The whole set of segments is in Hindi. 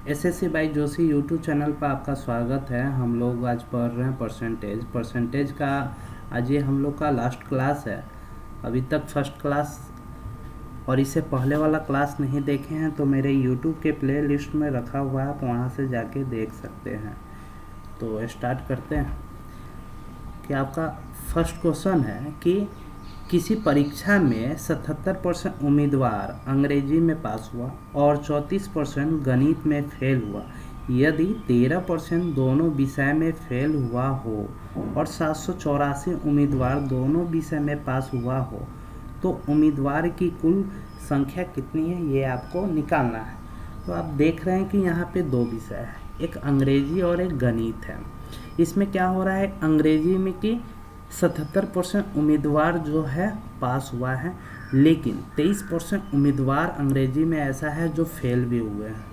SSC by Joshi YouTube channel पर आपका स्वागत है। हम लोग आज पढ़ रहे हैं परसेंटेज का। आज ये हम लोग का लास्ट क्लास है। अभी तक फर्स्ट क्लास और इससे पहले वाला क्लास नहीं देखे हैं तो मेरे यूट्यूब के प्ले लिस्ट में रखा हुआ है, आप वहाँ से जाके देख सकते हैं। तो स्टार्ट करते हैं कि आपका फर्स्ट क्वेश्चन है कि किसी परीक्षा में 77% उम्मीदवार अंग्रेजी में पास हुआ और 34% गणित में फेल हुआ। यदि 13% दोनों विषय में फेल हुआ हो और 784 उम्मीदवार दोनों विषय में पास हुआ हो तो उम्मीदवार की कुल संख्या कितनी है, ये आपको निकालना है। तो आप देख रहे हैं कि यहाँ पे दो विषय है, एक अंग्रेजी और एक गणित है। इसमें क्या हो रहा है, अंग्रेजी में कि 77% उम्मीदवार जो है पास हुआ है, लेकिन 23% उम्मीदवार अंग्रेजी में ऐसा है जो फेल भी हुए हैं।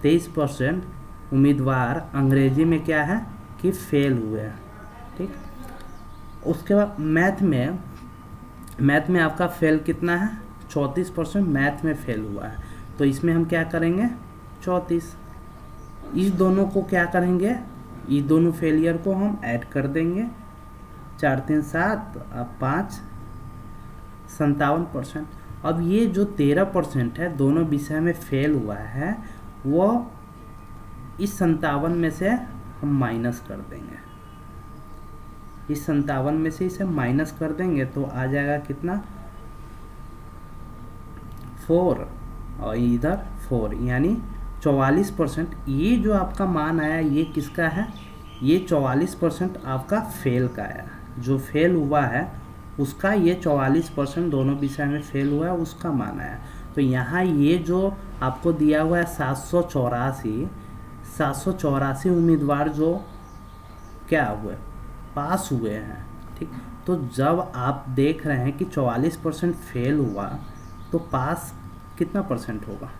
23% उम्मीदवार अंग्रेजी में क्या है कि फेल हुए हैं। ठीक, उसके बाद मैथ में आपका फेल कितना है, 34% मैथ में फेल हुआ है। तो इसमें हम क्या करेंगे, 34, इस दोनों को क्या करेंगे, इस दोनों फेलियर को हम ऐड कर देंगे, 4 3 7 अब 5, 57%। अब ये जो 13% है दोनों विषय में फेल हुआ है, वो इस 57 में से हम माइनस कर देंगे। इस 57 में से इसे माइनस कर देंगे तो आ जाएगा कितना, 4 और इधर 4, यानी 44%। ये जो आपका मान आया ये किसका है, ये 44% आपका फेल का आया। जो फेल हुआ है उसका ये 44% दोनों विषय में फेल हुआ है उसका मान आया। तो यहाँ ये जो आपको दिया हुआ है 784 उम्मीदवार जो क्या हुए, पास हुए हैं। ठीक, तो जब आप देख रहे हैं कि 44% फेल हुआ तो पास कितना परसेंट होगा,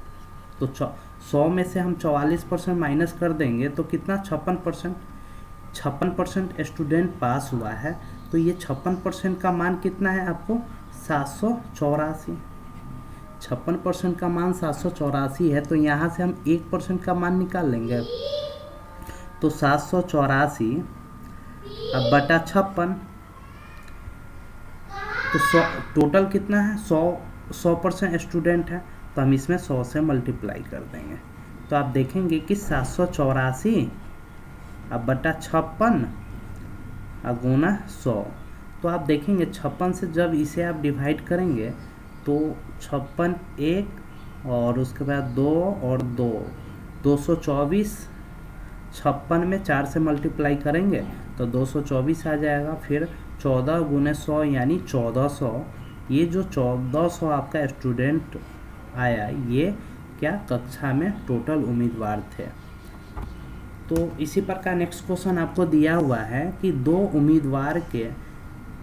तो 100 में से हम 44% माइनस कर देंगे तो कितना, 56%। 56% स्टूडेंट पास हुआ है तो ये 56% का मान कितना है आपको, 784। 56% का मान 784 है तो यहाँ से हम 1% का मान निकाल लेंगे। तो 784 अब बटा 56, तो 100 टोटल कितना है, 100% स्टूडेंट है तो हम इसमें 100 से मल्टीप्लाई कर देंगे। तो आप देखेंगे कि 784 अब बटा 56 गुना 100। तो आप देखेंगे 56 से जब इसे आप डिवाइड करेंगे तो 56 1 और उसके बाद 2 और 2, 224। 56 में 4 से मल्टीप्लाई करेंगे तो 224 आ जाएगा। फिर 14 गुने 100 यानी 1400। ये जो 1400 आपका स्टूडेंट आया, ये क्या कक्षा में टोटल उम्मीदवार थे। तो इसी प्रकार नेक्स्ट क्वेश्चन आपको दिया हुआ है कि दो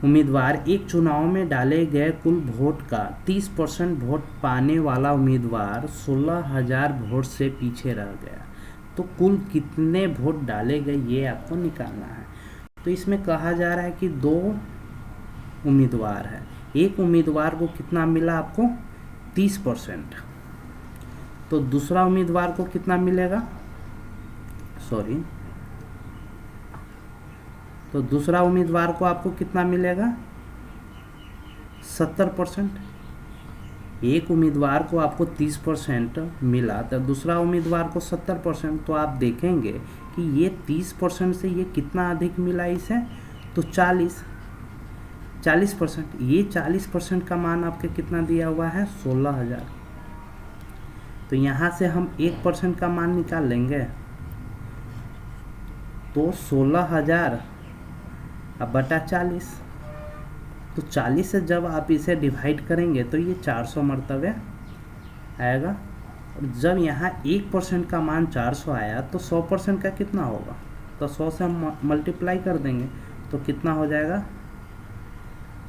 उम्मीदवार एक चुनाव में डाले गए कुल वोट का 30% वोट पाने वाला उम्मीदवार 16,000 वोट से पीछे रह गया। तो कुल कितने वोट डाले गए ये आपको निकालना है। तो इसमें कहा जा रहा है कि दो उम्मीदवार है, एक उम्मीदवार को कितना मिला आपको, 30%। तो दूसरा उम्मीदवार को कितना मिलेगा, तो दूसरा उम्मीदवार को आपको कितना मिलेगा, 70%। एक उम्मीदवार को आपको 30% मिला तो दूसरा उम्मीदवार को 70%। तो आप देखेंगे कि ये 30% से ये कितना अधिक मिला इसे, तो 40%। ये 40% का मान आपके कितना दिया हुआ है, 16,000। तो यहाँ से हम 1% का मान निकाल लेंगे तो 16,000 अब बटा 40। तो 40 से जब आप इसे डिवाइड करेंगे तो ये 400 मरतबे आएगा। और जब यहाँ 1% का मान 400 आया तो 100% का कितना होगा, तो 100 से हम मल्टीप्लाई कर देंगे तो कितना हो जाएगा,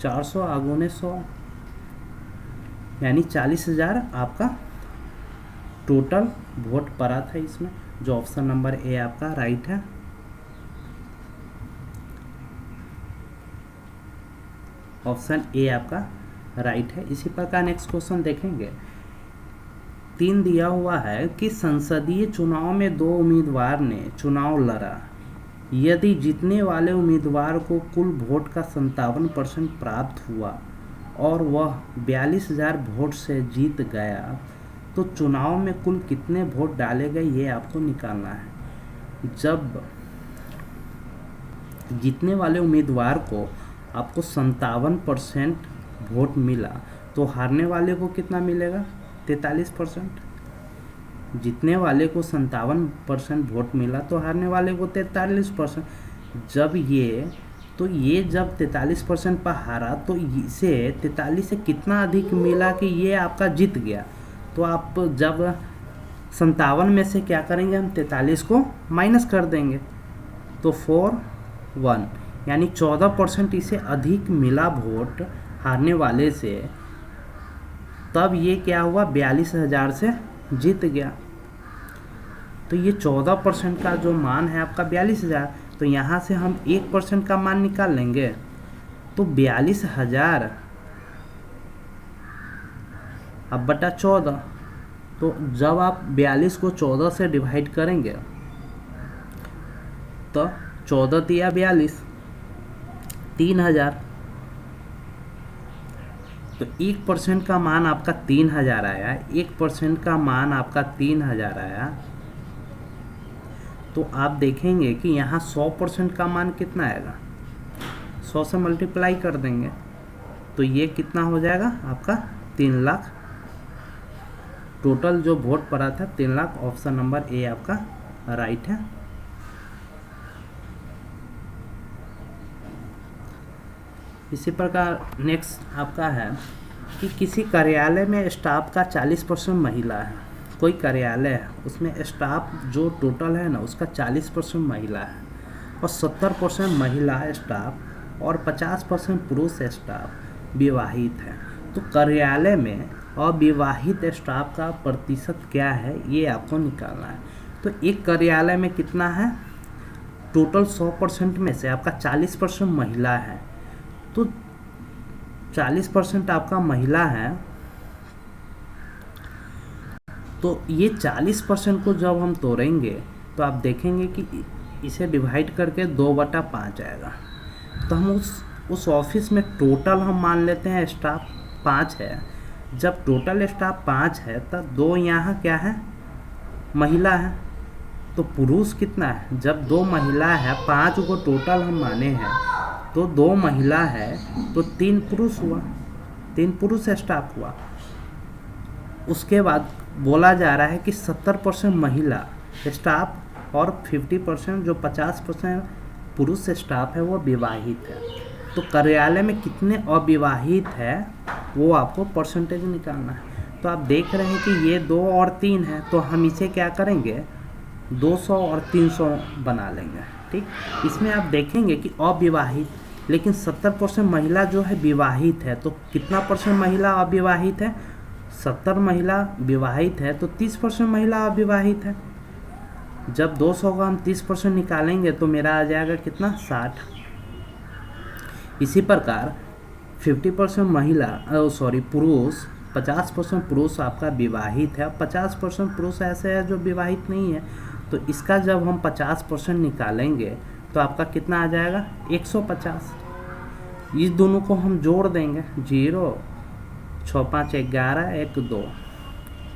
400 आगुने 100, यानी 40,000 आपका टोटल वोट पड़ा था इसमें। जो ऑप्शन नंबर ए आपका राइट है। ऑप्शन ए आपका राइट है। इसी प्रकार नेक्स्ट क्वेश्चन देखेंगे 3 दिया हुआ है कि संसदीय चुनाव में 2 उम्मीदवार ने चुनाव लड़ा। यदि जीतने वाले उम्मीदवार को कुल वोट का 57% प्राप्त हुआ और वह 42,000 वोट से जीत गया तो चुनाव में कुल कितने वोट डाले गए ये आपको निकालना है। जब जीतने वाले उम्मीदवार को आपको 57% वोट मिला तो हारने वाले को कितना मिलेगा? 43%। जीतने वाले को 57% वोट मिला तो हारने वाले को 43%। जब ये जब 43% पर हारा तो इसे 43 से कितना अधिक मिला कि ये आपका जीत गया। तो आप जब 57 में से क्या करेंगे, हम 43 को माइनस कर देंगे तो 4-1 यानी 14% इसे अधिक मिला वोट हारने वाले से, तब ये क्या हुआ, 42,000 से जीत गया। तो ये 14% का जो मान है आपका 42,000, तो यहाँ से हम 1% का मान निकाल लेंगे तो 42,000 अब बटा 14। तो जब आप 42 को 14 से डिवाइड करेंगे तो 14 दिया 42, 3,000। तो 1% का मान आपका 3,000 आया। 1% का मान आपका 3,000 आया। तो आप देखेंगे कि यहाँ 100% का मान कितना आएगा, 100 से मल्टीप्लाई कर देंगे तो ये कितना हो जाएगा आपका 3 लाख। टोटल जो वोट पड़ा था 3 लाख। ऑप्शन नंबर ए आपका राइट है। इसी प्रकार नेक्स्ट आपका है कि किसी कार्यालय में स्टाफ का 40% महिला है। कोई कार्यालय है उसमें स्टाफ जो टोटल है ना उसका 40% महिला है और 70% महिला स्टाफ और 50% पुरुष स्टाफ विवाहित है। तो कार्यालय में अविवाहित स्टाफ का प्रतिशत क्या है ये आपको निकालना है। तो एक कार्यालय में कितना है, टोटल 100% में से आपका 40% महिला है। तो 40% आपका महिला है तो ये 40% को जब हम तोड़ेंगे तो आप देखेंगे कि इसे डिवाइड करके 2/5 आएगा। तो हम उस ऑफिस में टोटल हम मान लेते हैं स्टाफ 5 है। जब टोटल स्टाफ 5 है तब 2 यहाँ क्या है, महिला है। तो पुरुष कितना है, जब 2 महिला है, 5 को टोटल हम माने हैं तो 2 महिला है तो 3 पुरुष हुआ, 3 पुरुष स्टाफ हुआ। उसके बाद बोला जा रहा है कि 70% महिला स्टाफ और 50% जो 50% पुरुष स्टाफ है वो विवाहित है। तो कार्यालय में कितने अविवाहित है वो आपको परसेंटेज निकालना है। तो आप देख रहे हैं कि ये 2 और 3 है तो हम इसे क्या करेंगे 200 और 300 बना लेंगे। ठीक, इसमें आप देखेंगे कि अविवाहित, लेकिन 70% महिला जो है विवाहित है। तो कितना परसेंट महिला अविवाहित है, 70 महिला विवाहित है तो 30% महिला अविवाहित है। जब 200 का हम 30% निकालेंगे तो मेरा आ जाएगा कितना, 60। इसी प्रकार 50% महिला पुरुष, 50% पुरुष आपका विवाहित है, 50% पुरुष ऐसे है जो विवाहित नहीं है। तो इसका जब हम 50% निकालेंगे तो आपका कितना आ जाएगा, 150। इस दोनों को हम जोड़ देंगे, 0 6 5 11 1 2।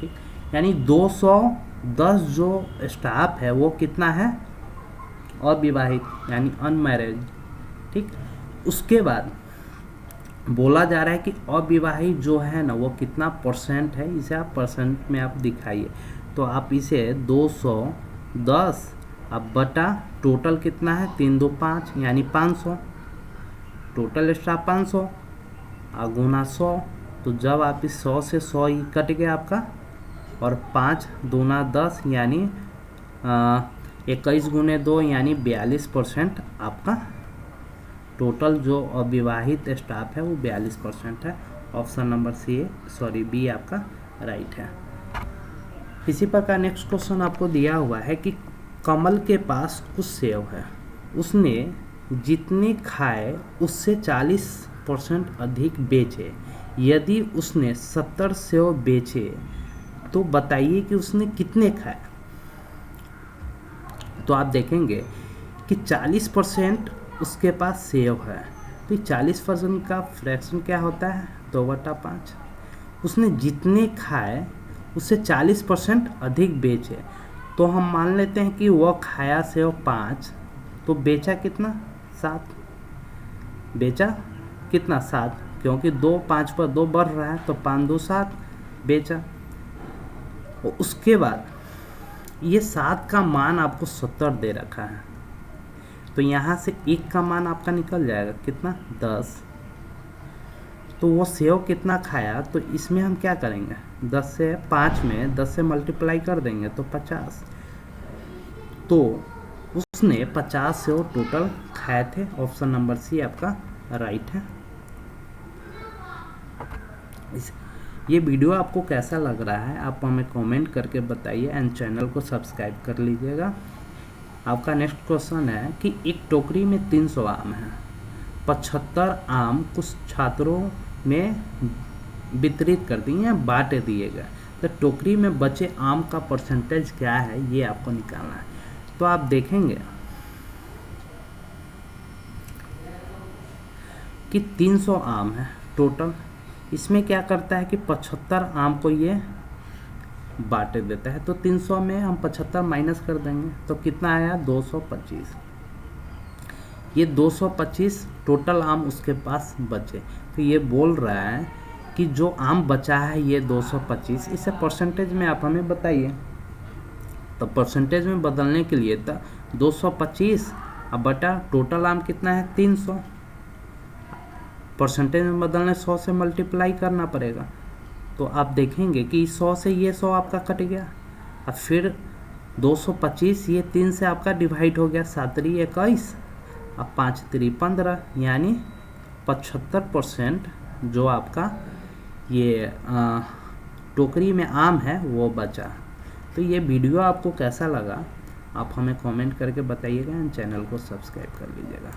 ठीक, यानी 210 जो स्टाफ है वो कितना है, अविवाहित यानी अनमैरिड। ठीक, उसके बाद बोला जा रहा है कि अविवाहित जो है ना वो कितना परसेंट है, इसे आप परसेंट में आप दिखाइए। तो आप इसे 210 अब बटा टोटल कितना है 3 2 5 यानी 500, टोटल स्टाफ 500 गुना 100। तो जब आप इस 100 से 100 ही कट गया आपका, और 5 दूना 10 यानी 21 गुने 2 यानी 42% आपका टोटल जो अविवाहित स्टाफ है वो 42% है। ऑप्शन नंबर बी आपका राइट है। इसी प्रकार नेक्स्ट क्वेश्चन आपको दिया हुआ है कि कमल के पास कुछ सेव है, उसने जितने खाए उससे 40% अधिक बेचे। यदि उसने 70 सेव बेचे तो बताइए कि उसने कितने खाए। तो आप देखेंगे कि 40% उसके पास सेव है, तो 40% का फ्रैक्शन क्या होता है, 2/5। उसने जितने खाए उससे 40% अधिक बेचे, तो हम मान लेते हैं कि वह खाया सेव 5, तो बेचा कितना, 7। बेचा कितना, 7, क्योंकि 2 5 पर 2 बढ़ रहा है, तो 5 2 7 बेचा। और उसके बाद ये 7 का मान आपको 70 दे रखा है, तो यहाँ से 1 का मान आपका निकल जाएगा, कितना, 10। तो वो सेव कितना खाया, तो इसमें हम क्या करेंगे, 10 से 5 में 10 से मल्टीप्लाई कर देंगे तो 50। तो उसने 50 सेव टोटल खाए थे। ऑप्शन नंबर सी आपका राइट है। ये वीडियो आपको कैसा लग रहा है आप हमें कमेंट करके बताइए, एंड चैनल को सब्सक्राइब कर लीजिएगा। आपका नेक्स्ट क्वेश्चन है कि एक टोकरी में 300 आम है, 75 आम कुछ छात्रों में वितरित कर दिए हैं, बांट दिए गए, तो टोकरी में बचे आम का परसेंटेज क्या है, ये आपको निकालना है। तो आप देखेंगे कि 300 आम है टोटल, इसमें क्या करता है कि 75 आम को ये बांट देता है, तो 300 में हम 75 माइनस कर देंगे तो कितना आया, 225। ये 225 टोटल आम उसके पास बचे, तो ये बोल रहा है कि जो आम बचा है ये 225, इसे परसेंटेज में आप हमें बताइए। तो परसेंटेज में बदलने के लिए तो 225 अब बटा टोटल आम कितना है, 300, परसेंटेज में बदलने 100 से मल्टीप्लाई करना पड़ेगा। तो आप देखेंगे कि 100 से ये 100 आपका कट गया, और फिर 225 ये 3 से आपका डिवाइड हो गया, 7 3 21, अब 5 3 15, यानी 75% जो आपका ये टोकरी में आम है वो बचा। तो ये वीडियो आपको कैसा लगा आप हमें कमेंट करके बताइएगा, एंड चैनल को सब्सक्राइब कर लीजिएगा।